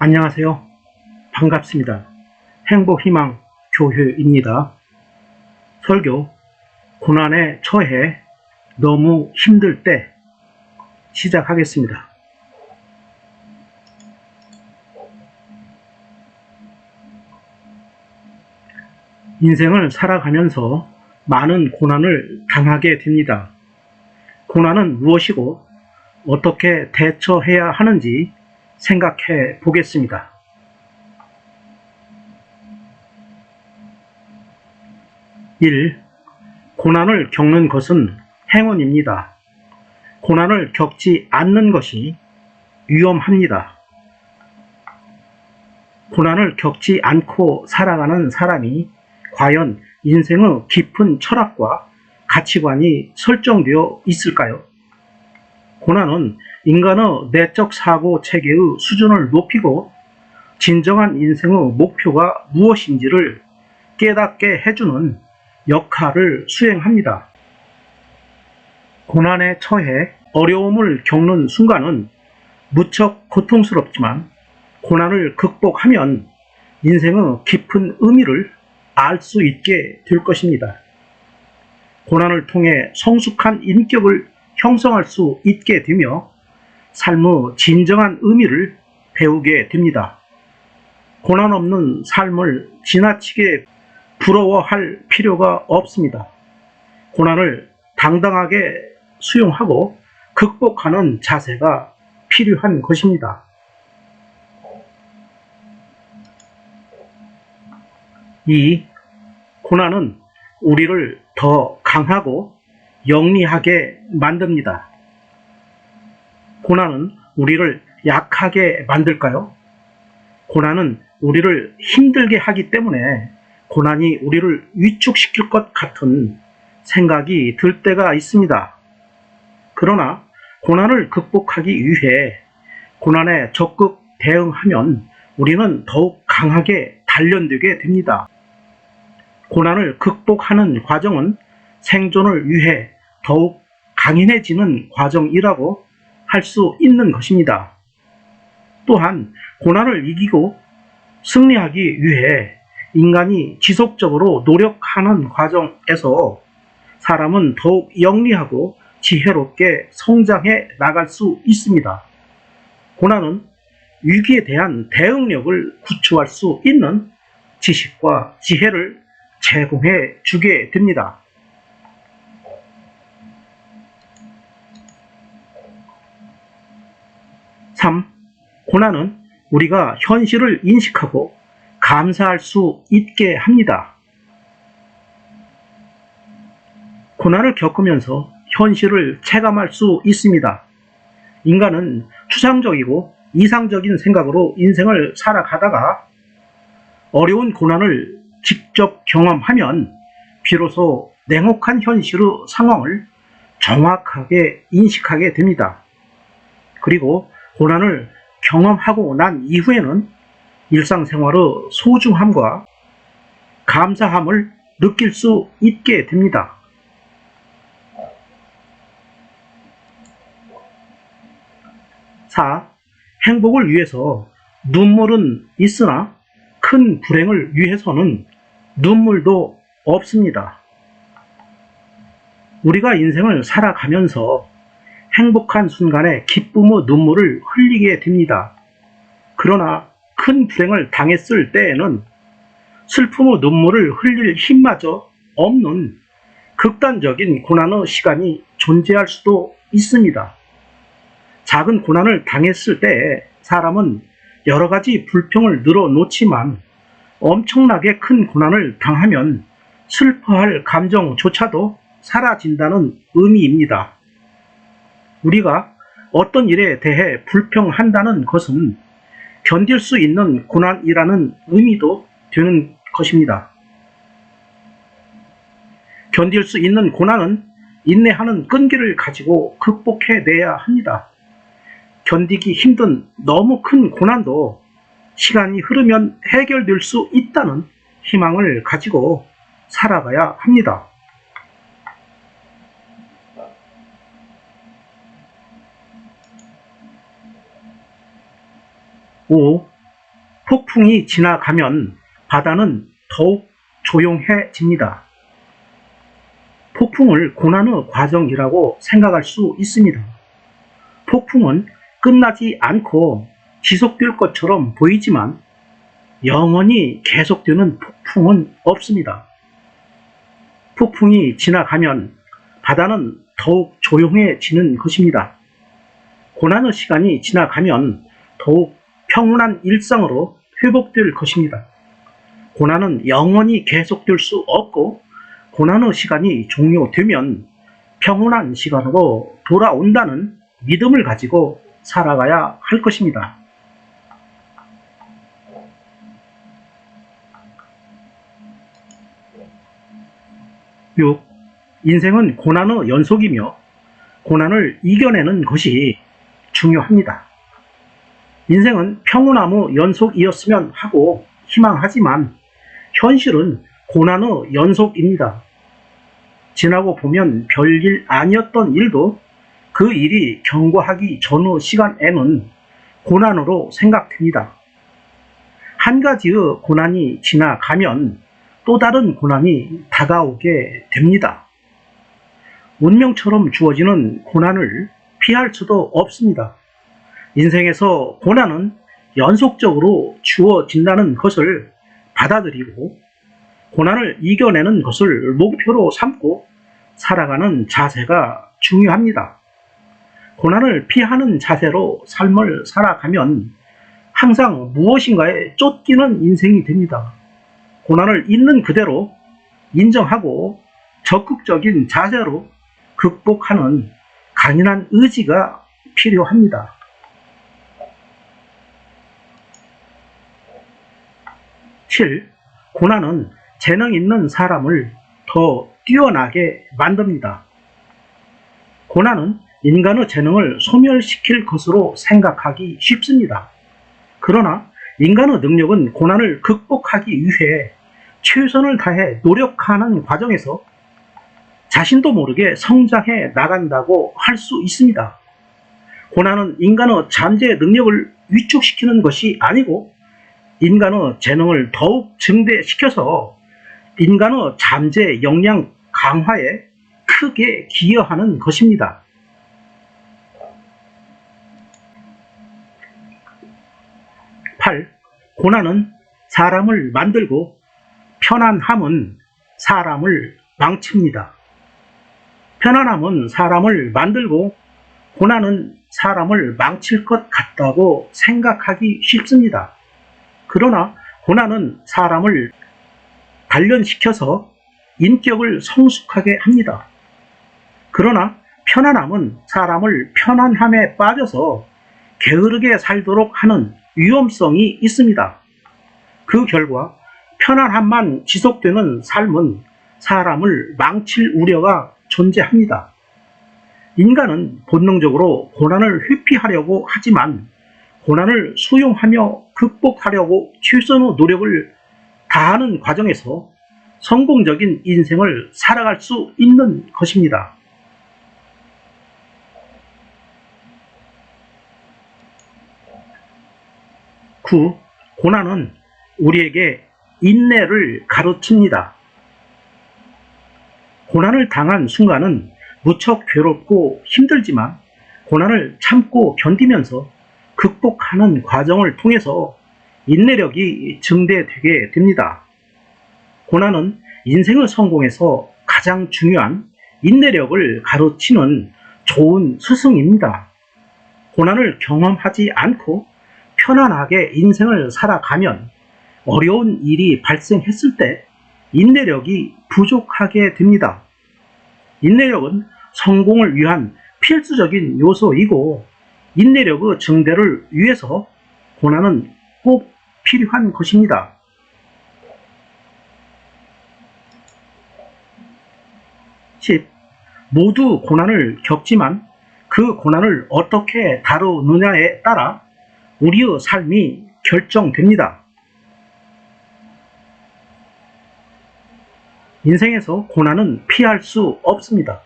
안녕하세요. 반갑습니다. 행복희망 교회입니다. 설교, 고난에 처해 너무 힘들 때 시작하겠습니다. 인생을 살아가면서 많은 고난을 당하게 됩니다. 고난은 무엇이고 어떻게 대처해야 하는지 생각해 보겠습니다. 1. 고난을 겪는 것은 행운입니다. 고난을 겪지 않는 것이 위험합니다. 고난을 겪지 않고 살아가는 사람이 과연 인생의 깊은 철학과 가치관이 설정되어 있을까요? 고난은 인간의 내적 사고 체계의 수준을 높이고 진정한 인생의 목표가 무엇인지를 깨닫게 해주는 역할을 수행합니다. 고난에 처해 어려움을 겪는 순간은 무척 고통스럽지만 고난을 극복하면 인생의 깊은 의미를 알 수 있게 될 것입니다. 고난을 통해 성숙한 인격을 형성할 수 있게 되며 삶의 진정한 의미를 배우게 됩니다. 고난 없는 삶을 지나치게 부러워할 필요가 없습니다. 고난을 당당하게 수용하고 극복하는 자세가 필요한 것입니다. 2. 고난은 우리를 더 강하고 영리하게 만듭니다. 고난은 우리를 약하게 만들까요? 고난은 우리를 힘들게 하기 때문에 고난이 우리를 위축시킬 것 같은 생각이 들 때가 있습니다. 그러나 고난을 극복하기 위해 고난에 적극 대응하면 우리는 더욱 강하게 단련되게 됩니다. 고난을 극복하는 과정은 생존을 위해 더욱 강인해지는 과정이라고 할 수 있는 것입니다. 또한 고난을 이기고 승리하기 위해 인간이 지속적으로 노력하는 과정에서 사람은 더욱 영리하고 지혜롭게 성장해 나갈 수 있습니다. 고난은 위기에 대한 대응력을 구축할 수 있는 지식과 지혜를 제공해 주게 됩니다. 3. 고난은 우리가 현실을 인식하고 감사할 수 있게 합니다. 고난을 겪으면서 현실을 체감할 수 있습니다. 인간은 추상적이고 이상적인 생각으로 인생을 살아가다가 어려운 고난을 직접 경험하면 비로소 냉혹한 현실의 상황을 정확하게 인식하게 됩니다. 그리고 고난을 경험하고 난 이후에는 일상생활의 소중함과 감사함을 느낄 수 있게 됩니다. 4. 행복을 위해서 눈물은 있으나 큰 불행을 위해서는 눈물도 없습니다. 우리가 인생을 살아가면서 행복한 순간에 기쁨의 눈물을 흘리게 됩니다. 그러나 큰 불행을 당했을 때에는 슬픔의 눈물을 흘릴 힘마저 없는 극단적인 고난의 시간이 존재할 수도 있습니다. 작은 고난을 당했을 때에 사람은 여러 가지 불평을 늘어놓지만 엄청나게 큰 고난을 당하면 슬퍼할 감정조차도 사라진다는 의미입니다. 우리가 어떤 일에 대해 불평한다는 것은 견딜 수 있는 고난이라는 의미도 되는 것입니다. 견딜 수 있는 고난은 인내하는 끈기를 가지고 극복해내야 합니다. 견디기 힘든 너무 큰 고난도 시간이 흐르면 해결될 수 있다는 희망을 가지고 살아가야 합니다. 5. 폭풍이 지나가면 바다는 더욱 조용해집니다. 폭풍을 고난의 과정이라고 생각할 수 있습니다. 폭풍은 끝나지 않고 지속될 것처럼 보이지만 영원히 계속되는 폭풍은 없습니다. 폭풍이 지나가면 바다는 더욱 조용해지는 것입니다. 고난의 시간이 지나가면 더욱 평온한 일상으로 회복될 것입니다. 고난은 영원히 계속될 수 없고 고난의 시간이 종료되면 평온한 시간으로 돌아온다는 믿음을 가지고 살아가야 할 것입니다. 6. 인생은 고난의 연속이며 고난을 이겨내는 것이 중요합니다. 인생은 평온함의 연속이었으면 하고 희망하지만 현실은 고난의 연속입니다. 지나고 보면 별일 아니었던 일도 그 일이 경과하기 전의 시간에는 고난으로 생각됩니다. 한 가지의 고난이 지나가면 또 다른 고난이 다가오게 됩니다. 운명처럼 주어지는 고난을 피할 수도 없습니다. 인생에서 고난은 연속적으로 주어진다는 것을 받아들이고 고난을 이겨내는 것을 목표로 삼고 살아가는 자세가 중요합니다. 고난을 피하는 자세로 삶을 살아가면 항상 무엇인가에 쫓기는 인생이 됩니다. 고난을 있는 그대로 인정하고 적극적인 자세로 극복하는 강인한 의지가 필요합니다. 7. 고난은 재능 있는 사람을 더 뛰어나게 만듭니다. 고난은 인간의 재능을 소멸시킬 것으로 생각하기 쉽습니다. 그러나 인간의 능력은 고난을 극복하기 위해 최선을 다해 노력하는 과정에서 자신도 모르게 성장해 나간다고 할 수 있습니다. 고난은 인간의 잠재 능력을 위축시키는 것이 아니고 인간의 재능을 더욱 증대시켜서 인간의 잠재 역량 강화에 크게 기여하는 것입니다. 8. 고난은 사람을 만들고 편안함은 사람을 망칩니다. 편안함은 사람을 만들고 고난은 사람을 망칠 것 같다고 생각하기 쉽습니다. 그러나 고난은 사람을 단련시켜서 인격을 성숙하게 합니다. 그러나 편안함은 사람을 편안함에 빠져서 게으르게 살도록 하는 위험성이 있습니다. 그 결과 편안함만 지속되는 삶은 사람을 망칠 우려가 존재합니다. 인간은 본능적으로 고난을 회피하려고 하지만 고난을 수용하며 극복하려고 최선의 노력을 다하는 과정에서 성공적인 인생을 살아갈 수 있는 것입니다. 9. 고난은 우리에게 인내를 가르칩니다. 고난을 당한 순간은 무척 괴롭고 힘들지만 고난을 참고 견디면서 극복하는 과정을 통해서 인내력이 증대되게 됩니다. 고난은 인생의 성공에서 가장 중요한 인내력을 가르치는 좋은 스승입니다. 고난을 경험하지 않고 편안하게 인생을 살아가면 어려운 일이 발생했을 때 인내력이 부족하게 됩니다. 인내력은 성공을 위한 필수적인 요소이고 인내력의 증대를 위해서 고난은 꼭 필요한 것입니다. 10. 모두 고난을 겪지만 그 고난을 어떻게 다루느냐에 따라 우리의 삶이 결정됩니다. 인생에서 고난은 피할 수 없습니다.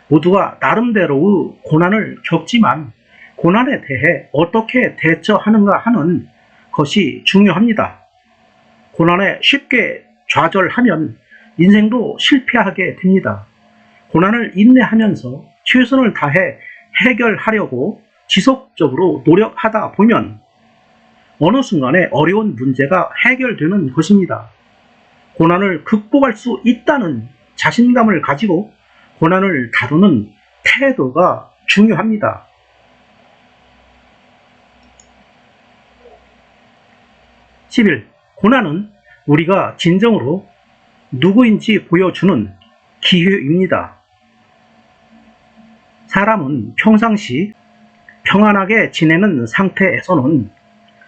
모두가 나름대로의 고난을 겪지만 고난에 대해 어떻게 대처하는가 하는 것이 중요합니다. 고난에 쉽게 좌절하면 인생도 실패하게 됩니다. 고난을 인내하면서 최선을 다해 해결하려고 지속적으로 노력하다 보면 어느 순간에 어려운 문제가 해결되는 것입니다. 고난을 극복할 수 있다는 자신감을 가지고 고난을 다루는 태도가 중요합니다. 11. 고난은 우리가 진정으로 누구인지 보여주는 기회입니다. 사람은 평상시 평안하게 지내는 상태에서는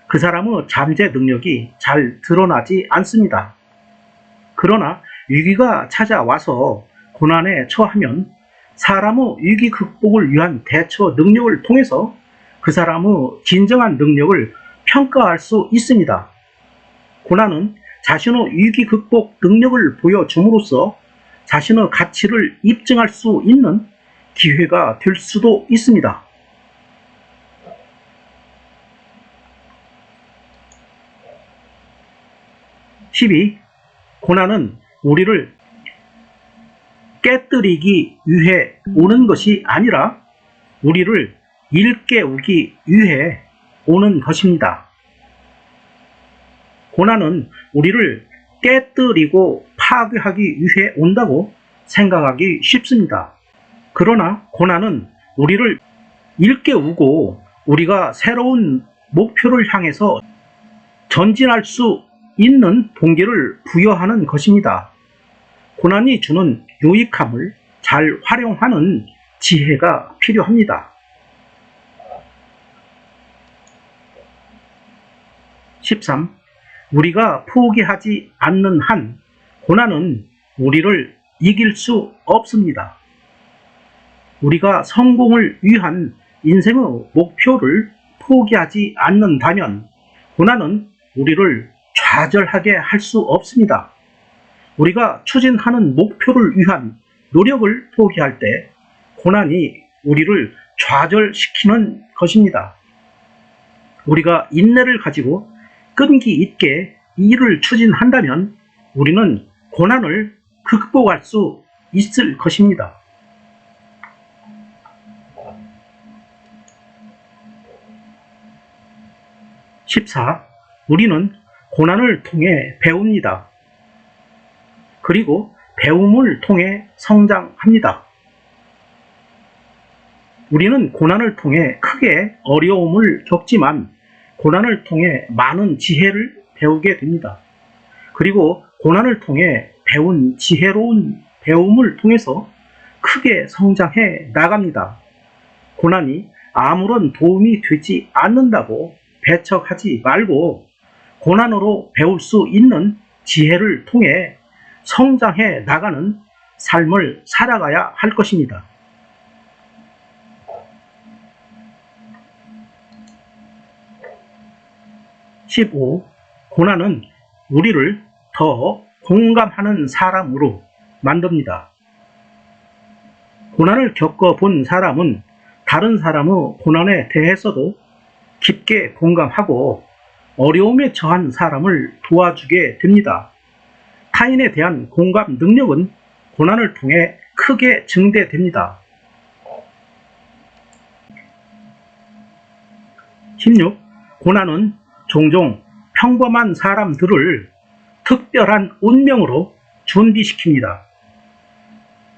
그 사람의 잠재 능력이 잘 드러나지 않습니다. 그러나 위기가 찾아와서 고난에 처하면 사람의 위기 극복을 위한 대처 능력을 통해서 그 사람의 진정한 능력을 평가할 수 있습니다. 고난은 자신의 위기 극복 능력을 보여줌으로써 자신의 가치를 입증할 수 있는 기회가 될 수도 있습니다. 12. 고난은 우리를 깨뜨리기 위해 오는 것이 아니라 우리를 일깨우기 위해 오는 것입니다. 고난은 우리를 깨뜨리고 파괴하기 위해 온다고 생각하기 쉽습니다. 그러나 고난은 우리를 일깨우고 우리가 새로운 목표를 향해서 전진할 수 있는 동기를 부여하는 것입니다. 고난이 주는 유익함을 잘 활용하는 지혜가 필요합니다. 13. 우리가 포기하지 않는 한 고난은 우리를 이길 수 없습니다. 우리가 성공을 위한 인생의 목표를 포기하지 않는다면 고난은 우리를 좌절하게 할 수 없습니다. 우리가 추진하는 목표를 위한 노력을 포기할 때 고난이 우리를 좌절시키는 것입니다. 우리가 인내를 가지고 끈기 있게 일을 추진한다면 우리는 고난을 극복할 수 있을 것입니다. 14. 우리는 고난을 통해 배웁니다. 그리고 배움을 통해 성장합니다. 우리는 고난을 통해 크게 어려움을 겪지만 고난을 통해 많은 지혜를 배우게 됩니다. 그리고 고난을 통해 배운 지혜로운 배움을 통해서 크게 성장해 나갑니다. 고난이 아무런 도움이 되지 않는다고 배척하지 말고 고난으로 배울 수 있는 지혜를 통해 성장해 나가는 삶을 살아가야 할 것입니다. 15. 고난은 우리를 더 공감하는 사람으로 만듭니다. 고난을 겪어본 사람은 다른 사람의 고난에 대해서도 깊게 공감하고 어려움에 처한 사람을 도와주게 됩니다. 타인에 대한 공감 능력은 고난을 통해 크게 증대됩니다. 16. 고난은 종종 평범한 사람들을 특별한 운명으로 준비시킵니다.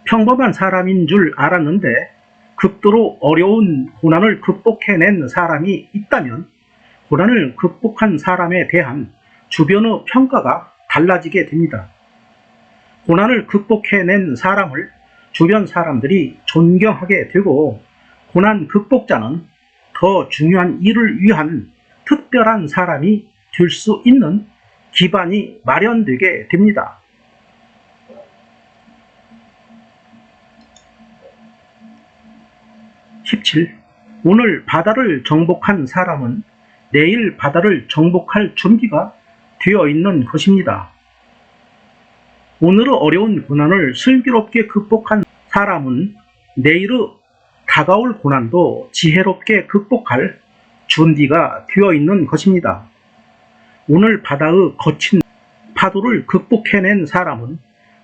평범한 사람인 줄 알았는데 극도로 어려운 고난을 극복해낸 사람이 있다면 고난을 극복한 사람에 대한 주변의 평가가 달라지게 됩니다. 고난을 극복해낸 사람을 주변 사람들이 존경하게 되고 고난 극복자는 더 중요한 일을 위한 특별한 사람이 될 수 있는 기반이 마련되게 됩니다. 17. 오늘 바다를 정복한 사람은 내일 바다를 정복할 준비가 되어 있는 것입니다. 오늘의 어려운 고난을 슬기롭게 극복한 사람은 내일의 다가올 고난도 지혜롭게 극복할 준비가 되어 있는 것입니다. 오늘 바다의 거친 파도를 극복해낸 사람은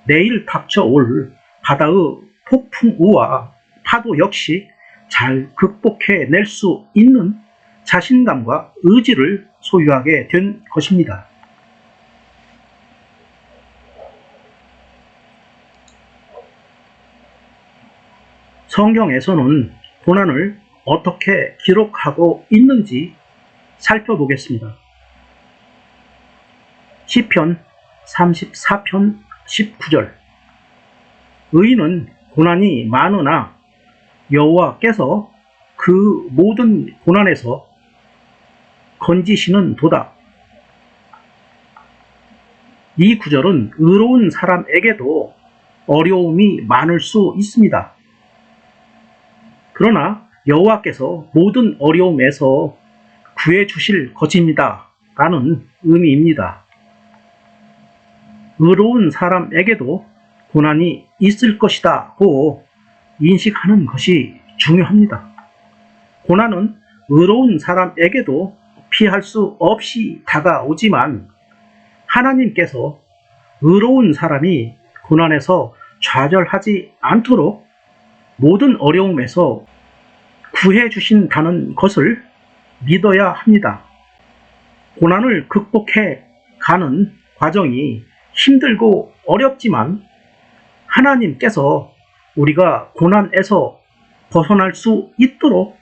내일 닥쳐올 바다의 폭풍우와 파도 역시 잘 극복해낼 수 있는 자신감과 의지를 소유하게 된 것입니다. 성경에서는 고난을 어떻게 기록하고 있는지 살펴보겠습니다. 시편 34편 19절 의인은 고난이 많으나 여호와께서 그 모든 고난에서 건지시는 도다. 이 구절은 의로운 사람에게도 어려움이 많을 수 있습니다. 그러나 여호와께서 모든 어려움에서 구해주실 것입니다. 라는 의미입니다. 의로운 사람에게도 고난이 있을 것이다고 인식하는 것이 중요합니다. 고난은 의로운 사람에게도 피할 수 없이 다가오지만 하나님께서 의로운 사람이 고난에서 좌절하지 않도록 모든 어려움에서 구해 주신다는 것을 믿어야 합니다. 고난을 극복해 가는 과정이 힘들고 어렵지만 하나님께서 우리가 고난에서 벗어날 수 있도록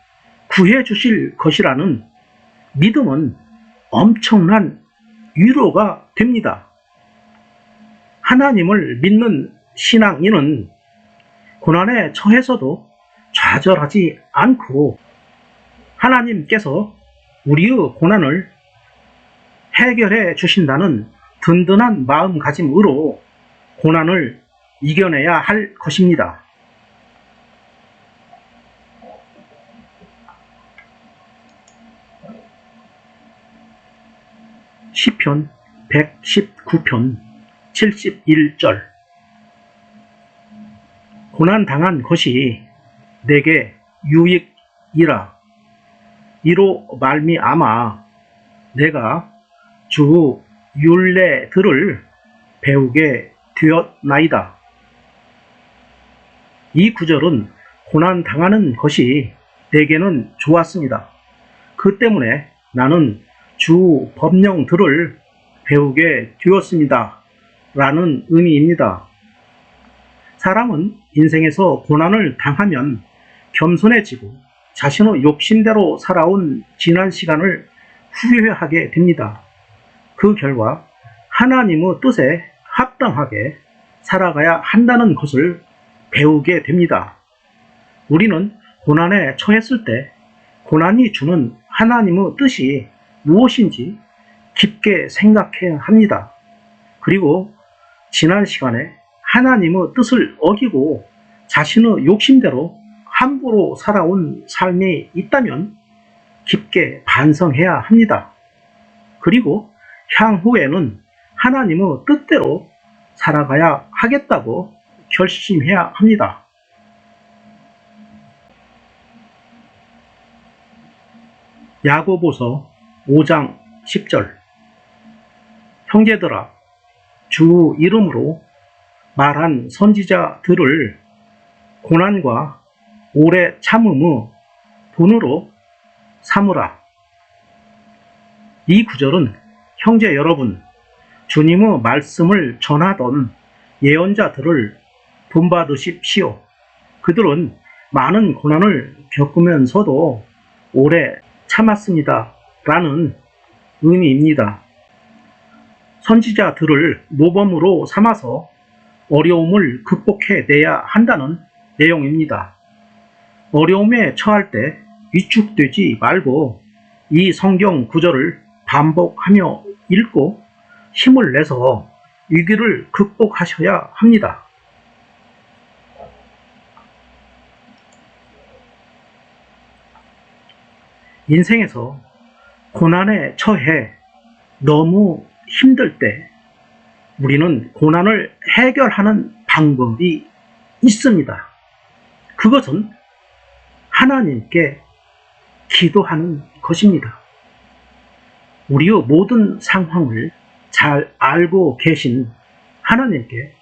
구해 주실 것이라는 믿음은 엄청난 위로가 됩니다. 하나님을 믿는 신앙인은 고난에 처해서도 좌절하지 않고 하나님께서 우리의 고난을 해결해 주신다는 든든한 마음가짐으로 고난을 이겨내야 할 것입니다. 시편 119편 71절 고난당한 것이 내게 유익이라. 이로 말미암아 내가 주 율례들을 배우게 되었나이다. 이 구절은 고난당하는 것이 내게는 좋았습니다. 그 때문에 나는 주 법령들을 배우게 되었습니다. 라는 의미입니다. 사람은 인생에서 고난을 당하면 겸손해지고 자신의 욕심대로 살아온 지난 시간을 후회하게 됩니다. 그 결과 하나님의 뜻에 합당하게 살아가야 한다는 것을 배우게 됩니다. 우리는 고난에 처했을 때 고난이 주는 하나님의 뜻이 무엇인지 깊게 생각해야 합니다. 그리고 지난 시간에 하나님의 뜻을 어기고 자신의 욕심대로 함부로 살아온 삶이 있다면 깊게 반성해야 합니다. 그리고 향후에는 하나님의 뜻대로 살아가야 하겠다고 결심해야 합니다. 야고보서 5장 10절 형제들아 주 이름으로 말한 선지자들을 고난과 오래 참음의 분으로 삼으라. 이 구절은 형제 여러분, 주님의 말씀을 전하던 예언자들을 본받으십시오. 그들은 많은 고난을 겪으면서도 오래 참았습니다. 라는 의미입니다. 선지자들을 모범으로 삼아서 어려움을 극복해내야 한다는 내용입니다. 어려움에 처할 때 위축되지 말고 이 성경 구절을 반복하며 읽고 힘을 내서 위기를 극복하셔야 합니다. 인생에서 고난에 처해 너무 힘들 때 우리는 고난을 해결하는 방법이 있습니다. 그것은 하나님께 기도하는 것입니다. 우리의 모든 상황을 잘 알고 계신 하나님께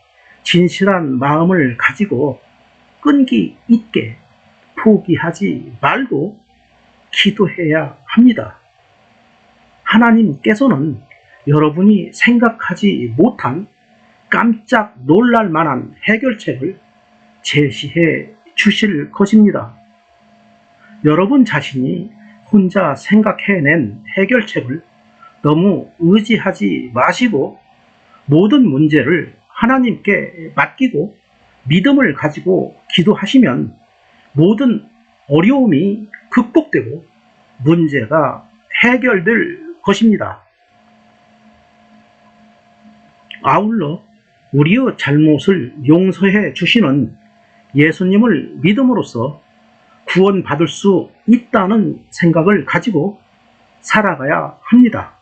진실한 마음을 가지고 끈기 있게 포기하지 말고 기도해야 합니다. 하나님께서는 여러분이 생각하지 못한 깜짝 놀랄 만한 해결책을 제시해 주실 것입니다. 여러분 자신이 혼자 생각해낸 해결책을 너무 의지하지 마시고 모든 문제를 하나님께 맡기고 믿음을 가지고 기도하시면 모든 어려움이 극복되고 문제가 해결될 것입니다. 아울러 우리의 잘못을 용서해 주시는 예수님을 믿음으로써 구원받을 수 있다는 생각을 가지고 살아가야 합니다.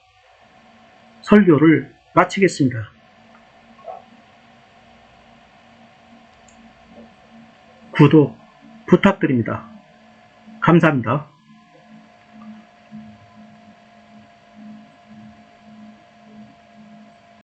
설교를 마치겠습니다. 구독 부탁드립니다. 감사합니다.